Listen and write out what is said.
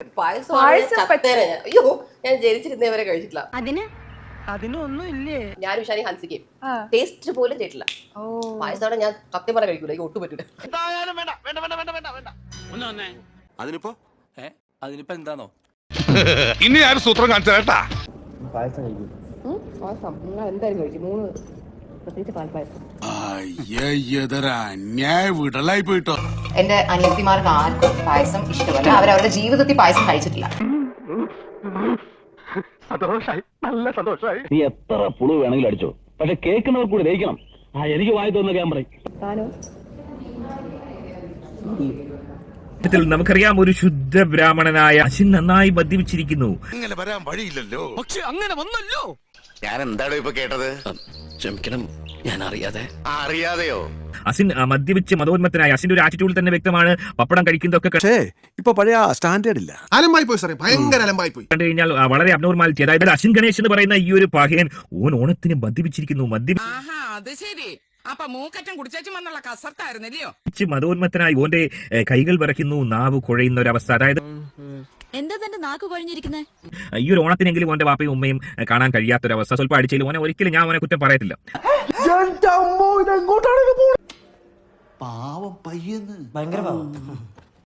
പായസം അയ്യോ ഞാൻ ജനിച്ചിരുന്നവരെ കഴിച്ചിട്ടില്ല. അതിനൊന്നും ഇല്ലേ? ഞാനും ഷാനി ഹൻസിക്കും ടേസ്റ്റ് പോലും ചെയ്തിട്ടില്ല. പായസത്തോടെ ഞാൻ സത്യം പറഞ്ഞ കഴിക്കൂല, എനിക്ക് ഒട്ടും പറ്റൂല. അതിനിപ്പോ എന്താണോ ഇനി ആരും സൂത്രം കാണിച്ചാ പായസം കഴിക്കും. പായസം എന്തായാലും കഴിക്കും. 3 പ്രത്യേകിച്ച് പാൽപ്പായസം. വിടലായി പോയിട്ടോ. എന്റെ അനിയത്തിമാർക്ക് ആർക്കും പായസം ഇഷ്ടമല്ല. അവരവരുടെ ജീവിതത്തിൽ പായസം കഴിച്ചിട്ടില്ല. നല്ല സന്തോഷമായി. നീ എത്ര പുളു വേണമെങ്കിലും അടിച്ചോ, പക്ഷെ കേൾക്കുന്നവർ കൂടി ദഹിക്കണം. എനിക്ക് വായി തോന്നുന്ന ക്യാമറ. നമുക്കറിയാം, ഒരു ശുദ്ധ ബ്രാഹ്മണനായ അശ്വിൻ നന്നായി മദ്യപിച്ചിരിക്കുന്നു. അങ്ങനെ വരാൻ വഴിയില്ലല്ലോ. പക്ഷെ അങ്ങനെ വന്നല്ലോ. ഞാൻ എന്താണോ ഇപ്പൊ കേട്ടത്? ക്ഷമിക്കണം, ഞാൻ അറിയാതെയോ? അശ്വിൻ മദ്യപിച്ച് മതോന്മത്തനായ അശ്വിന്റെ ഒരു ആറ്റിറ്റ്യൂഡിൽ തന്നെ വ്യക്തമാണ്. പപ്പടം കഴിക്കുന്നതൊക്കെ പക്ഷേ ഇപ്പൊ പഴയ സ്റ്റാൻഡേർഡ് ഇല്ല. അലമ്പായി പോയി സാറേ, ഭയങ്കര അലമ്പായി പോയി. കണ്ടു കഴിഞ്ഞാൽ വളരെ അബ്നോർമാലിറ്റി. അതായത് അശ്വിൻ ഗണേഷ് എന്ന് പറയുന്ന ഈ ഒരു പഹയൻ ഓണത്തിന് മദ്യപിച്ചിരിക്കുന്നു. അത് ശരി. അപ്പൊ മൂക്കറ്റം കുടിച്ചേച്ചും വന്നുള്ള കസർത്തായിരുന്നല്ലയോ? മതോന്മത്തനായി ഓന്റെ കൈകൾ വിറയ്ക്കുന്നു, നാവ് കുഴയുന്ന ഒരു അവസ്ഥ. അതായത് എന്താ തന്റെ നാക്ക് കുഴഞ്ഞിരിക്കുന്നേ? ഈ ഒരു ഓണത്തിനെങ്കിലും ഓന്റെ വാപ്പയും ഉമ്മയും കാണാൻ കഴിയാത്തൊരവസ്ഥ. സ്വല്പം അടിച്ചതിൽ ഓനെ ഒരിക്കലും ഞാൻ ഓനെ കുറ്റം പറയത്തില്ല. പാവം പയ്യെന്ന് ഭയങ്കര പാവം.